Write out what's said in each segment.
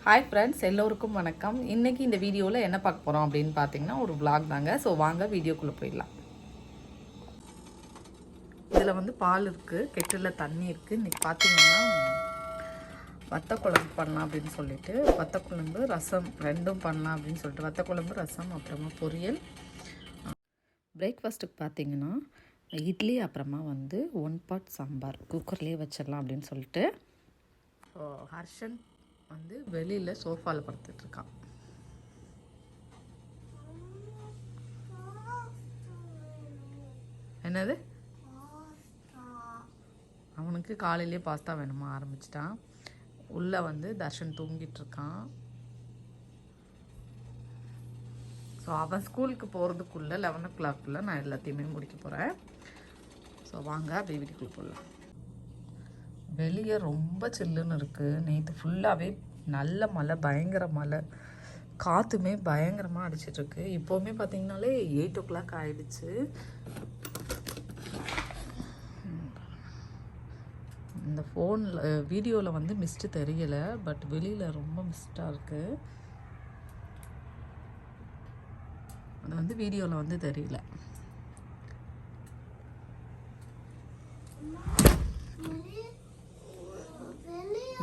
Hi friends, எல்லோருக்கும் வணக்கம். இன்றைக்கி இந்த வீடியோவில் என்ன பார்க்க போகிறோம் அப்படின்னு பார்த்தீங்கன்னா ஒரு vlog தாங்க. ஸோ வாங்க வீடியோக்குள்ளே போயிடலாம். இதில் வந்து பால் இருக்குது, கெட்டில் தண்ணி இருக்குது. இன்றைக்கி பார்த்தீங்கன்னா வத்த குழம்பு பண்ணலாம் அப்படின்னு சொல்லிட்டு வத்த குழம்பு ரசம் ரெண்டும் பண்ணலாம் அப்படின்னு சொல்லிட்டு வத்த குழம்பு ரசம் அப்புறமா பொரியல். பிரேக்ஃபாஸ்ட்டுக்கு பார்த்தீங்கன்னா இட்லி அப்புறமா வந்து 1 பாட் சாம்பார் குக்கர்லேயே வச்சிடலாம் அப்படின்னு சொல்லிட்டு. ஸோ ஹர்ஷன் வந்து வெளியில் சோஃபாவில் படுத்துட்ருக்கான். என்னது, அவனுக்கு காலையிலேயே பாஸ்தா வேணுமா ஆரம்பிச்சிட்டான். உள்ளே வந்து தர்ஷன் தூங்கிட்டுருக்கான். ஸோ அவன் ஸ்கூலுக்கு போகிறதுக்குள்ளே 11 o'clock நான் எல்லாத்தையுமே முடிக்க போகிறேன். ஸோ வாங்க அப்படியே வீட்டுக்குள்ளே போடலாம். வெளியே ரொம்ப சில்லுன்னு இருக்குது. நேற்று ஃபுல்லாகவே நல்ல மழை, பயங்கர மழை, காற்றுமே பயங்கரமாக அடிச்சிட்ருக்கு. இப்போவுமே பார்த்திங்கனாலே 8 o'clock ஆகிடுச்சு. இந்த ஃபோனில் வீடியோவில் வந்து மிஸ்ட்டு தெரியலை, பட் வெளியில் ரொம்ப மிஸ்டாக இருக்குது. அது வந்து வீடியோவில் வந்து தெரியல.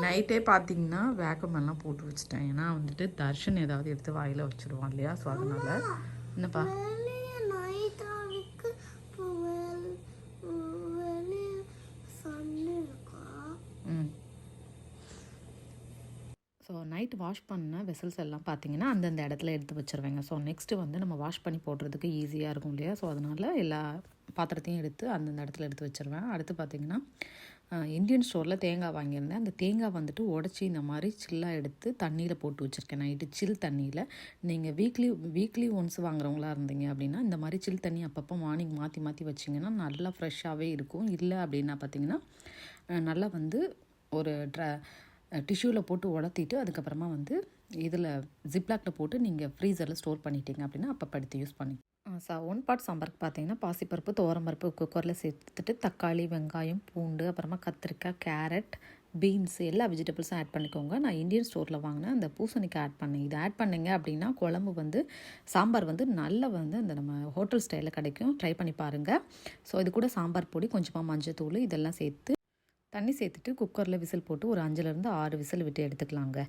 நைட்டே பார்த்தீங்கன்னா வேக்கமெல்லாம் போட்டு வச்சுட்டேன். ஏன்னா வந்துட்டு தர்ஷன் ஏதாவது எடுத்து வாயில் வச்சுருவான் இல்லையா, ஸோ அதனால். என்னப்பா ஸோ நைட்டு வாஷ் பண்ண வெசல்ஸ் எல்லாம் பார்த்தீங்கன்னா அந்தந்த இடத்துல எடுத்து வச்சுருவேங்க. ஸோ நெக்ஸ்ட்டு வந்து நம்ம வாஷ் பண்ணி போடுறதுக்கு ஈஸியாக இருக்கும் இல்லையா, ஸோ அதனால் எல்லா பாத்திரத்தையும் எடுத்து அந்தந்த இடத்துல எடுத்து வச்சுருவேன். அடுத்து பார்த்திங்கன்னா இந்தியன் ஸ்டோரில் தேங்காய் வாங்கியிருந்தேன். அந்த தேங்காய் வந்துட்டு உடச்சி இந்த மாதிரி சில்லாக எடுத்து தண்ணியில் போட்டு வச்சுருக்கேன். நைட்டு சில் தண்ணியில். நீங்கள் வீக்லி ஒன்ஸ் வாங்குறவங்களா இருந்தீங்க அப்படின்னா இந்த மாதிரி சில் தண்ணி அப்பப்போ மார்னிங் மாற்றி மாற்றி வச்சிங்கன்னா நல்லா ஃப்ரெஷ்ஷாகவே இருக்கும். இல்லை அப்படின்னா பார்த்திங்கன்னா நல்லா வந்து ஒரு டிஷ்யூவில் போட்டு உடத்திட்டு அதுக்கப்புறமா வந்து இதில் ஜிப்லாக்கில் போட்டு நீங்கள் ஃப்ரீசரில் ஸ்டோர் பண்ணிட்டீங்க அப்படின்னா அப்பப்போ எடுத்து யூஸ் பண்ணி 1 பாட் சாம்பாருக்கு பார்த்தீங்கன்னா பாசிப்பருப்பு, துவரம்பருப்பு குக்கரில் சேர்த்துட்டு தக்காளி, வெங்காயம், பூண்டு, அப்புறமா கத்திரிக்காய், கேரட், பீன்ஸ் எல்லா வெஜிடபிள்ஸும் ஆட் பண்ணிக்கோங்க. நான் இந்தியன் ஸ்டோரில் வாங்கினேன் அந்த பூசணிக்காய் ஆட் பண்ணேன். இது ஆட் பண்ணிங்க அப்படின்னா குழம்பு வந்து சாம்பார் வந்து நல்லா வந்து அந்த நம்ம ஹோட்டல் ஸ்டைலில் கிடைக்கும். ட்ரை பண்ணி பாருங்கள். ஸோ இது கூட சாம்பார் பொடி, கொஞ்சமாக மஞ்சள் தூள் இதெல்லாம் சேர்த்து தண்ணி சேர்த்துட்டு குக்கரில் விசில் போட்டு ஒரு 5லேருந்து 6 விசில் விட்டு எடுத்துக்கலாங்க.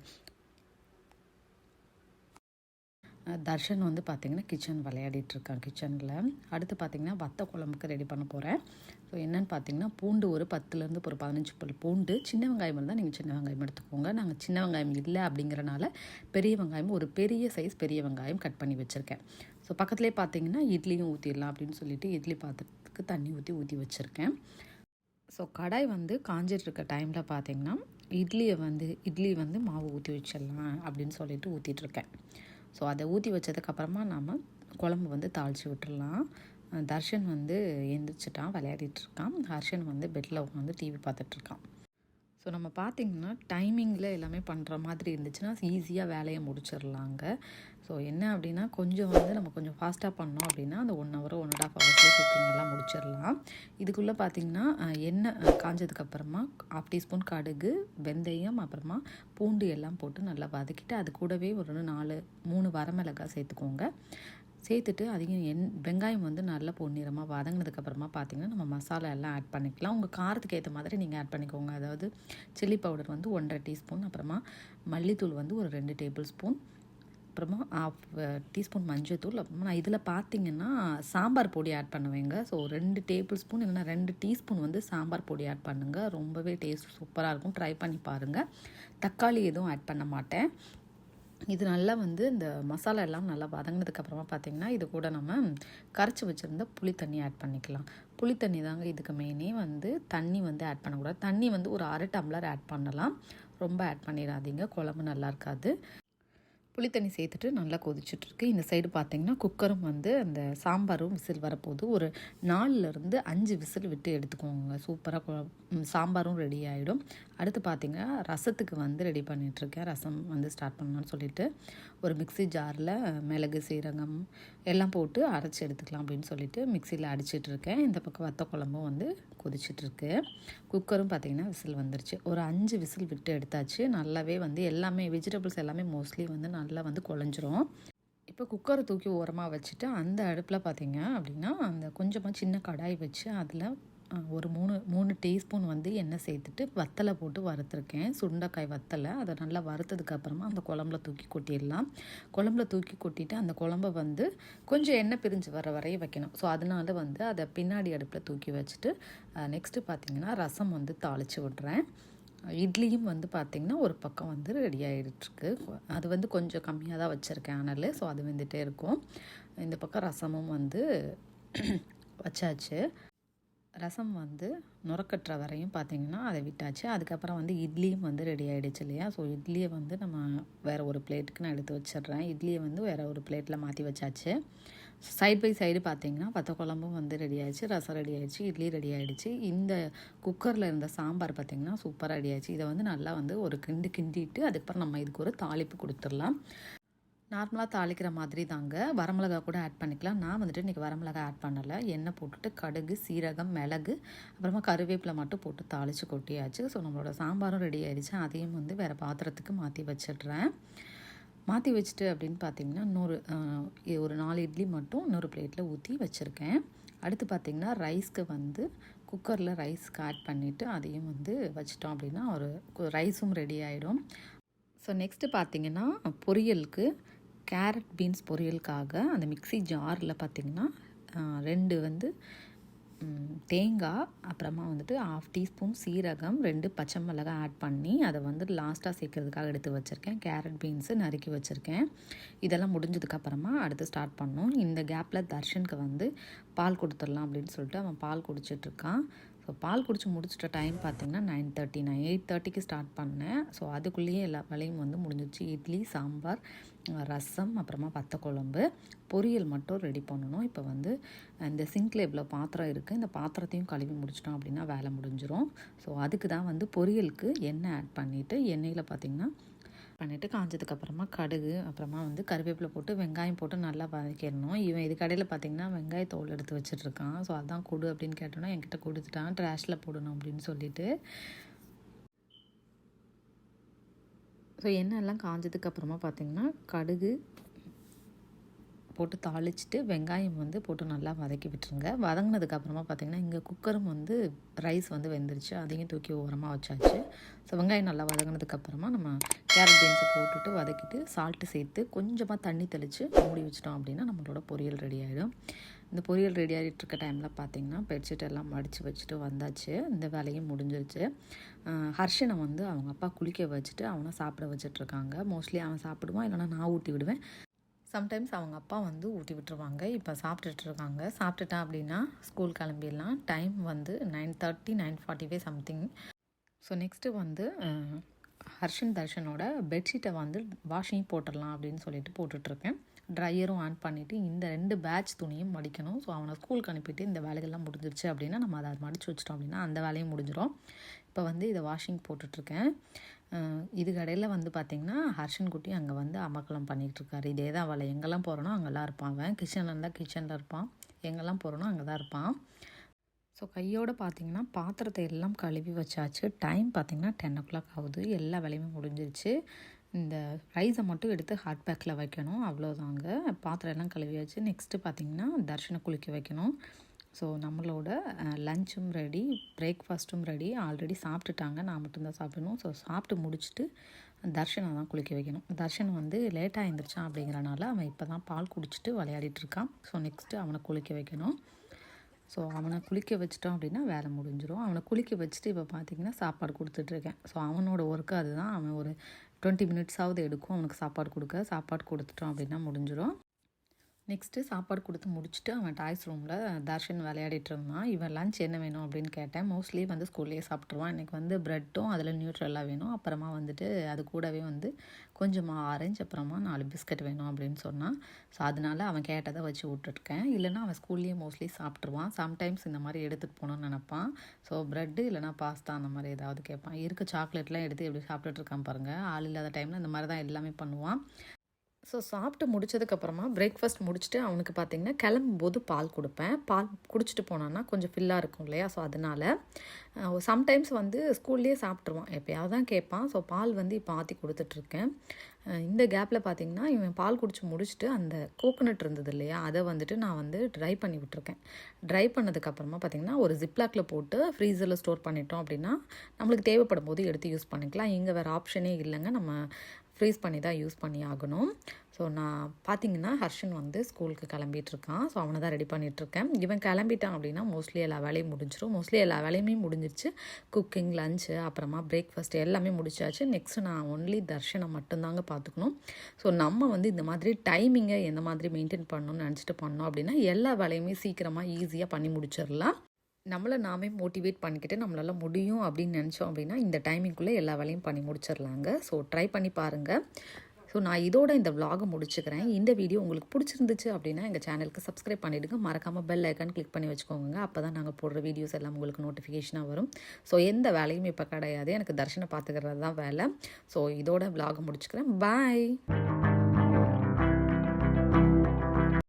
தர்ஷன் வந்து பார்த்திங்கன்னா கிச்சன் விளையாடிட்டுருக்கான் கிச்சனில். அடுத்து பார்த்திங்கன்னா வத்த குழம்புக்கு ரெடி பண்ண போகிறேன். ஸோ என்னென்னு பார்த்திங்கன்னா பூண்டு ஒரு 10லேருந்து ஒரு 15 பல் பூண்டு, சின்ன வெங்காயம் இருந்தால் நீங்கள் சின்ன வெங்காயம் எடுத்துக்கோங்க. நாங்கள் சின்ன வெங்காயம் இல்லை அப்படிங்கிறனால பெரிய வெங்காயம், ஒரு பெரிய சைஸ் பெரிய வெங்காயம் கட் பண்ணி வச்சுருக்கேன். ஸோ பக்கத்துலேயே பார்த்திங்கன்னா இட்லியும் ஊற்றிடலாம் அப்படின்னு சொல்லிட்டு இட்லி பாத்திரத்துக்கு தண்ணி ஊற்றி வச்சுருக்கேன். ஸோ கடாய் வந்து காஞ்சிட்ருக்க டைமில் பார்த்திங்கன்னா இட்லி வந்து மாவு ஊற்றி வச்சிடலாம் அப்படின்னு சொல்லிட்டு ஊற்றிட்டுருக்கேன். ஸோ அதை ஊற்றி வச்சதுக்கப்புறமா நாம் குழம்பு வந்து தாளித்து விட்டுடலாம். தர்ஷன் வந்து எழுந்திரிச்சிட்டான், விளையாடிட்டுருக்கான். ஹர்ஷன் வந்து பெட்டில் உட்காந்து டிவி பார்த்துட்ருக்கான். ஸோ நம்ம பார்த்திங்கன்னா டைமிங்கில் எல்லாமே பண்ணுற மாதிரி இருந்துச்சுன்னா ஈஸியாக வேலையை முடிச்சிடலாங்க. ஸோ என்ன அப்படின்னா கொஞ்சம் வந்து நம்ம கொஞ்சம் ஃபாஸ்ட்டாக பண்ணோம் அப்படின்னா அந்த 1 hour 1.5 hours குக்கிங் எல்லாம் முடிச்சிடலாம். இதுக்குள்ளே பார்த்திங்கன்னா எண்ணெய் காஞ்சதுக்கப்புறமா 1/2 teaspoon கடுகு, வெந்தயம், அப்புறமா பூண்டு எல்லாம் போட்டு நல்லா வதக்கிட்டு அது கூடவே ஒரு 3 வரமிளகாய் சேர்த்துக்கோங்க. சேர்த்துட்டு அதையும் வெங்காயம் வந்து நல்லா பொன்னிறமாக வதங்கினதுக்கப்புறமா பார்த்திங்கன்னா நம்ம மசாலா எல்லாம் ஆட் பண்ணிக்கலாம். உங்கள் காரத்துக்கு ஏற்ற மாதிரி நீங்கள் ஆட் பண்ணிக்கோங்க. அதாவது சில்லி பவுடர் வந்து 1.5 teaspoon, அப்புறமா மல்லித்தூள் வந்து ஒரு 2 tablespoon, அப்புறமா 1/2 teaspoon மஞ்சள்தூள். அப்புறமா நான் இதில் பார்த்திங்கன்னா சாம்பார் பொடி ஆட் பண்ணுவேங்க. ஸோ 2 tablespoon இல்லைன்னா 2 teaspoon வந்து சாம்பார் பொடி ஆட் பண்ணுங்கள். ரொம்பவே டேஸ்ட் சூப்பராக இருக்கும். ட்ரை பண்ணி பாருங்கள். தக்காளி எதுவும் ஆட் பண்ண மாட்டேன். இது நல்லா வந்து இந்த மசாலா எல்லாம் நல்லா வதங்கினதுக்கப்புறமா பார்த்திங்கன்னா இது கூட நம்ம கரைச்சி வச்சுருந்த புளி தண்ணி ஆட் பண்ணிக்கலாம். புளி தண்ணி தாங்க இதுக்கு மெயினே. வந்து தண்ணி வந்து ஆட் பண்ணக்கூடாது. தண்ணி வந்து ஒரு 1/2 tumbler ஆட் பண்ணலாம். ரொம்ப ஆட் பண்ணிடாதீங்க, குழம்பு நல்லா இருக்காது. புளித்தண்ணி சேர்த்துட்டு நல்லா கொதிச்சுட்ருக்கு. இந்த சைடு பார்த்திங்கன்னா குக்கரும் வந்து அந்த சாம்பாரும் விசில் வரப்போது ஒரு 4லேருந்து 5 விசில் விட்டு எடுத்துக்கோங்க. சூப்பராக சாம்பாரும் ரெடி ஆகிடும். அடுத்து பார்த்திங்கன்னா ரசத்துக்கு வந்து ரெடி பண்ணிகிட்ருக்கேன். ரசம் வந்து ஸ்டார்ட் பண்ணலான்னு சொல்லிவிட்டு ஒரு மிக்ஸி ஜாரில் மிளகு, சீரகம் எல்லாம் போட்டு அரைச்சி எடுத்துக்கலாம் அப்படின்னு சொல்லிட்டு மிக்சியில் அடிச்சிட்ருக்கேன். இந்த பக்கம் வத்த குழம்பும் வந்து கொதிச்சிட்ருக்கு. குக்கரும் பார்த்திங்கன்னா விசில் வந்துருச்சு. ஒரு 5 விசில் விட்டு எடுத்தாச்சு. நல்லாவே வந்து எல்லாமே வெஜிடபிள்ஸ் எல்லாமே மோஸ்ட்லி வந்து நல்லா வந்து குழஞ்சிரும். இப்போ குக்கரை தூக்கி ஓரமாக வச்சுட்டு அந்த அடுப்பில் பார்த்திங்க அப்படின்னா அந்த கொஞ்சமாக சின்ன கடாய் வச்சு அதில் ஒரு 3 டீஸ்பூன் வந்து எண்ணெய் சேர்த்துட்டு வத்தலை போட்டு வறுத்துருக்கேன். சுண்டைக்காய் வத்தலை அதை நல்லா வறுத்ததுக்கப்புறமா அந்த குழம்புல தூக்கி கொட்டிடலாம். குழம்புல தூக்கி கொட்டிட்டு அந்த குழம்ப வந்து கொஞ்சம் எண்ணெய் பிரிஞ்சு வர வரைய வைக்கணும். ஸோ அதனால வந்து அதை பின்னாடி அடுப்பில் தூக்கி வச்சுட்டு நெக்ஸ்ட்டு பார்த்திங்கன்னா ரசம் வந்து தாளித்து விட்றேன். இட்லியும் வந்து பார்த்திங்கன்னா ஒரு பக்கம் வந்து ரெடி ஆகிட்டுருக்கு. அது வந்து கொஞ்சம் கம்மியாக தான் வச்சுருக்கேன் அனல். ஸோ அது வந்துகிட்டே இருக்கும். இந்த பக்கம் ரசமும் வந்து வச்சாச்சு. ரசம் வந்து நுரக்கட்டுற வரையும் பார்த்திங்கன்னா அதை விட்டாச்சு. அதுக்கப்புறம் வந்து இட்லியும் வந்து ரெடி ஆகிடுச்சு இல்லையா. ஸோ இட்லியை வந்து நம்ம வேறு ஒரு பிளேட்டுக்கு நான் எடுத்து வச்சிடுறேன். இட்லியை வந்து வேறு ஒரு பிளேட்டில் மாற்றி வச்சாச்சு. சைட் பை சைடு பார்த்திங்கன்னா வத்த குழம்பும் வந்து ரெடி ஆகிடுச்சு, ரசம் ரெடி ஆகிடுச்சு, இட்லி ரெடி ஆகிடுச்சு. இந்த குக்கரில் இருந்த சாம்பார் பார்த்திங்கன்னா சூப்பராக ரெடி ஆகிடுச்சு. இதை வந்து நல்லா வந்து ஒரு கிண்டிட்டு அதுக்கப்புறம் நம்ம இதுக்கு ஒரு தாளிப்பு கொடுத்துடலாம். நார்மலாக தாளிக்கிற மாதிரி தாங்க. வரமிளகா கூட ஆட் பண்ணிக்கலாம். நான் வந்துட்டு இன்றைக்கி வரமிளகா ஆட் பண்ணலை. எண்ணெய் போட்டுட்டு கடுகு, சீரகம், மிளகு அப்புறமா கருவேப்பிலை மட்டும் போட்டு தாளித்து கொட்டியாச்சு. ஸோ நம்மளோட சாம்பாரும் ரெடி ஆகிடுச்சு. அதையும் வந்து வேறு பாத்திரத்துக்கு மாற்றி வச்சிடுறேன். மாற்றி வச்சுட்டு அப்படின்னு பார்த்திங்கன்னா ஒரு 4 இட்லி மட்டும் இன்னொரு பிளேட்டில் ஊற்றி வச்சுருக்கேன். அடுத்து பார்த்திங்கன்னா ரைஸ்க்கு வந்து குக்கரில் ரைஸ்க்கு ஆட் பண்ணிவிட்டு அதையும் வந்து வச்சிட்டோம் அப்படின்னா ஒரு ரைஸும் ரெடி ஆகிடும். ஸோ நெக்ஸ்ட்டு பார்த்திங்கன்னா பொரியலுக்கு கேரட் பீன்ஸ் பொரியலுக்காக அந்த மிக்ஸி ஜாரில் பார்த்திங்கன்னா 2 வந்து தேங்காய், அப்புறமா வந்துட்டு 1/2 டீஸ்பூன் சீரகம், 2 பச்சை மிளகாய் ஆட் பண்ணி அதை வந்து லாஸ்ட்டாக சேர்க்கறதுக்காக எடுத்து வச்சுருக்கேன். கேரட் பீன்ஸு நறுக்கி வச்சுருக்கேன். இதெல்லாம் முடிஞ்சதுக்கப்புறமா அடுத்து ஸ்டார்ட் பண்ணோம். இந்த கேப்பில் தர்ஷனுக்கு வந்து பால் கொடுத்துடலாம் அப்படின்னு சொல்லிட்டு அவன் பால் குடிச்சிட்ருக்கான். ஸோ பால் குடிச்சு முடிச்சிட்ட டைம் பார்த்திங்கன்னா 9:30. நான் 8:30க்கு ஸ்டார்ட் பண்ணேன். ஸோ அதுக்குள்ளேயே எல்லா வேலையும் வந்து முடிஞ்சிச்சு. இட்லி, சாம்பார், ரசம், அப்புறமா வத்த குழம்பு, பொரியல் மட்டும் ரெடி பண்ணணும். இப்போ வந்து இந்த சிங்க்ல இவ்வளோ பாத்திரம் இருக்குது. இந்த பாத்திரத்தையும் கழுவி முடிச்சிட்டோம் அப்படின்னா வேலை முடிஞ்சிடும். ஸோ அதுக்கு தான் வந்து பொரியலுக்கு எண்ணெய் ஆட் பண்ணிவிட்டு எண்ணெயில் பார்த்திங்கன்னா பண்ணிவிட்டு காஞ்சதுக்கப்புறமா கடுகு, அப்புறமா வந்து கருவேப்பிலை போட்டு வெங்காயம் போட்டு நல்லா வதக்கிடணும். இவன் இது கடையில் பார்த்திங்கன்னா வெங்காயத்தோல் எடுத்து வச்சிட்ருக்கான். ஸோ அதான் கொடு அப்படின்னு கேட்டோன்னா என்கிட்ட கொடுத்துட்டான். ட்ராஷில் போடணும் அப்படின்னு சொல்லிட்டு. ஸோ எண்ணெயெல்லாம் காஞ்சதுக்கப்புறமா பார்த்திங்கன்னா கடுகு போட்டு தாளிச்சிட்டு வெங்காயம் வந்து போட்டு நல்லா வதக்கி விட்டுருங்க. வதங்கினதுக்கப்புறமா பார்த்திங்கன்னா இங்கே குக்கரும் வந்து ரைஸ் வந்து வெந்துருச்சு. அதையும் தூக்கி ஓரமாக வச்சாச்சு. ஸோ வெங்காயம் நல்லா வதங்கினதுக்கப்புறமா நம்ம கேரட் பீன்ஸை போட்டுட்டு வதக்கிட்டு சால்ட்டு சேர்த்து கொஞ்சமாக தண்ணி தெளித்து மூடி வச்சிட்டோம் அப்படின்னா நம்மளோட பொரியல் ரெடி ஆகிடும். இந்த பொரியல் ரெடி ஆகிட்டு இருக்க டைமில் பார்த்திங்கன்னா பெட்ஷீட் எல்லாம் மடித்து வச்சுட்டு வந்தாச்சு. இந்த வேலையும் முடிஞ்சிருச்சு. ஹர்ஷனை வந்து அவங்க அப்பா குளிக்க வச்சுட்டு அவனை சாப்பிட வச்சிட்ருக்காங்க. மோஸ்ட்லி அவன் சாப்பிடுவான், இல்லைனா நான் ஊட்டி விடுவேன். சம்டைம்ஸ் அவங்க அப்பா வந்து ஊட்டி விட்டுருவாங்க. இப்போ சாப்பிட்டுட்ருக்காங்க. சாப்பிட்டுட்டான் அப்படின்னா ஸ்கூல் கிளம்பிடலாம். டைம் வந்து 9:30, 9:45 சம்திங். ஸோ நெக்ஸ்ட்டு வந்து ஹர்ஷன் தர்ஷனோட பெட்ஷீட்டை வந்து வாஷிங் போட்டுடலாம் அப்படின்னு சொல்லிட்டு போட்டுட்ருக்கேன். ட்ரையரும் ஆன் பண்ணிவிட்டு இந்த 2 பேட்ச் துணியும் மடிக்கணும். ஸோ அவனை ஸ்கூலுக்கு அனுப்பிட்டு இந்த வேலைகள்லாம் முடிஞ்சிருச்சு அப்படின்னா நம்ம அதை மடித்து வச்சிட்டோம் அப்படின்னா அந்த வேலையும் முடிஞ்சிடும். இப்போ வந்து இதை வாஷிங் போட்டுட்ருக்கேன். இது கடையில் வந்து பார்த்திங்கன்னா ஹர்ஷன் குட்டி அங்கே வந்து அமக்கலம் பண்ணிகிட்ருக்காரு. இதே தான் வேலை. எங்கெல்லாம் போகிறோனோ அங்கெல்லாம் இருப்பான். அவன் கிச்சனில் இருந்தால் கிச்சனில் இருப்பான், எங்கெல்லாம் போகிறோனோ அங்கே தான் இருப்பான். ஸோ கையோடு பார்த்திங்கன்னா பாத்திரத்தை எல்லாம் கழுவி வச்சாச்சு. டைம் பார்த்திங்கன்னா 10 o'clock ஆகுது. எல்லா வேலையுமே முடிஞ்சிருச்சு. இந்த ரைஸை மட்டும் எடுத்து ஹாட் பேக்கில் வைக்கணும், அவ்வளோதாங்க. பாத்திரம் எல்லாம் கழுவியாச்சு. நெக்ஸ்ட்டு பார்த்திங்கன்னா தர்ஷனை குளிக்க வைக்கணும். ஸோ நம்மளோட லஞ்சும் ரெடி, பிரேக்ஃபாஸ்ட்டும் ரெடி. ஆல்ரெடி சாப்பிட்டுட்டாங்க, நான் மட்டும்தான் சாப்பிடணும். ஸோ சாப்பிட்டு முடிச்சுட்டு தர்ஷனை தான் குளிக்க வைக்கணும். தர்ஷன் வந்து லேட்டாக எழுந்திரிச்சான் அப்படிங்கிறனால அவன் இப்போ தான் பால் குடிச்சிட்டு விளையாடிட்டுருக்கான். ஸோ நெக்ஸ்ட்டு அவனை குளிக்க வைக்கணும். ஸோ அவனை குளிக்க வச்சிட்டோம் அப்படின்னா வேலை முடிஞ்சிடும். அவனை குளிக்க வச்சுட்டு இப்போ பார்த்திங்கன்னா சாப்பாடு கொடுத்துட்ருக்கேன். ஸோ அவனோட ஒர்க்கு அதுதான். அவன் ஒரு 20 minutes எடுக்கும் அவனுக்கு சாப்பாடு கொடுத்துட்டோம் அப்படின்னா முடிஞ்சிடும். நெக்ஸ்ட்டு சாப்பாடு கொடுத்து முடிச்சுட்டு அவன் டாய்ஸ் ரூமில் தர்ஷன் விளையாடிட்டு இருந்தான். இவன் லஞ்ச் என்ன வேணும் அப்படின்னு கேட்டேன். மோஸ்ட்லி வந்து ஸ்கூல்லேயே சாப்பிட்ருவான். இன்றைக்கி வந்து ப்ரெட்டும் அதில் நியூட்ரலாக வேணும். அப்புறமா வந்துட்டு அது கூடவே வந்து கொஞ்சமாக ஆரஞ்சு, அப்புறமா 4 பிஸ்கட் வேணும் அப்படின்னு சொன்னான். ஸோ அதனால் அவன் கேட்டதை வச்சு விட்டுருக்கேன். இல்லைனா அவன் ஸ்கூல்லேயே மோஸ்ட்லி சாப்பிட்ருவான். சம்டைம்ஸ் இந்த மாதிரி எடுத்துகிட்டு போகணுன்னு நினப்பான். ஸோ ப்ரெட்டு இல்லைனா பாஸ்தா அந்த மாதிரி ஏதாவது கேட்பான். இருக்க சாக்லேட்லாம் எடுத்து எப்படி சாப்பிட்டுட்டு இருக்கான் பாருங்கள். ஆள் இல்லாத டைமில் இந்த மாதிரி தான் எல்லாமே பண்ணுவான். ஸோ சாப்பிட்டு முடிச்சதுக்கப்புறமா பிரேக்ஃபாஸ்ட் முடிச்சுட்டு அவனுக்கு பார்த்திங்கன்னா கிளம்பும்போது பால் கொடுப்பேன். பால் குடிச்சிட்டு போனான்னா கொஞ்சம் ஃபில்லாக இருக்கும் இல்லையா? ஸோ அதனால் சம்டைம்ஸ் வந்து ஸ்கூல்லேயே சாப்பிட்ருவான். எப்போயாவது தான் கேட்பான். ஸோ பால் வந்து இப்போ ஆற்றி கொடுத்துட்ருக்கேன். இந்த கேப்பில் பார்த்திங்கன்னா இவன் பால் குடிச்சு முடிச்சுட்டு அந்த கோகோனட் இருந்தது இல்லையா, அதை வந்துட்டு நான் வந்து ட்ரை பண்ணி விட்டுருக்கேன். ட்ரை பண்ணதுக்கப்புறமா பார்த்திங்கன்னா ஒரு ஜிப்லாக்கில் போட்டு ஃப்ரீசரில் ஸ்டோர் பண்ணிட்டோம் அப்படின்னா நம்மளுக்கு தேவைப்படும் போது எடுத்து யூஸ் பண்ணிக்கலாம். இங்கே வேறு ஆப்ஷனே இல்லைங்க, நம்ம ஃப்ரீஸ் பண்ணி தான் யூஸ் பண்ணி ஆகணும். ஸோ நான் பார்த்திங்கன்னா ஹர்ஷன் வந்து ஸ்கூலுக்கு கிளம்பிகிட்ருக்கான். ஸோ அவனை தான் ரெடி பண்ணிகிட்ருக்கேன். இவன் கிளம்பிட்டான் அப்படின்னா மோஸ்ட்லி எல்லா வேலையும் முடிஞ்சிடும். மோஸ்ட்லி எல்லா வேலையுமே முடிஞ்சிருச்சு. குக்கிங், லஞ்சு, அப்புறமா பிரேக்ஃபாஸ்ட் எல்லாமே முடிச்சாச்சு. நெக்ஸ்ட்டு நான் ஒன்லி தர்ஷனை மட்டும்தாங்க பார்த்துக்கணும். ஸோ நம்ம வந்து இந்த மாதிரி டைமிங்கை எந்த மாதிரி மெயின்டைன் பண்ணணும்னு நினச்சிட்டு பண்ணோம் அப்படின்னா எல்லா வேலையுமே சீக்கிரமாக ஈஸியாக பண்ணி முடிச்சிடலாம். நம்மளை நாமே மோட்டிவேட் பண்ணிக்கிட்டு நம்மளால் முடியும் அப்படின்னு நினச்சோம் அப்படின்னா இந்த டைமிங்குள்ளே எல்லா வேலையும் பண்ணி முடிச்சிடலாங்க. ஸோ ட்ரை பண்ணி பாருங்கள். ஸோ நான் இதோட இந்த விலாகை முடிச்சுக்கிறேன். இந்த வீடியோ உங்களுக்கு பிடிச்சிருந்துச்சு அப்படின்னா எங்கள் சேனலுக்கு சப்ஸ்கிரைப் பண்ணிவிடுங்க. மறக்காமல் பெல் ஐக்கான் கிளிக் பண்ணி வச்சுக்கோங்க. அப்போ தான் நாங்கள் போடுற வீடியோஸ் எல்லாம் உங்களுக்கு நோட்டிஃபிகேஷனாக வரும். ஸோ எந்த வேலையும் இப்போ கிடையாது, எனக்கு தர்ஷனை பார்த்துக்கிறது தான் வேலை. ஸோ இதோட விலாகை முடிச்சுக்கிறேன். பாய்.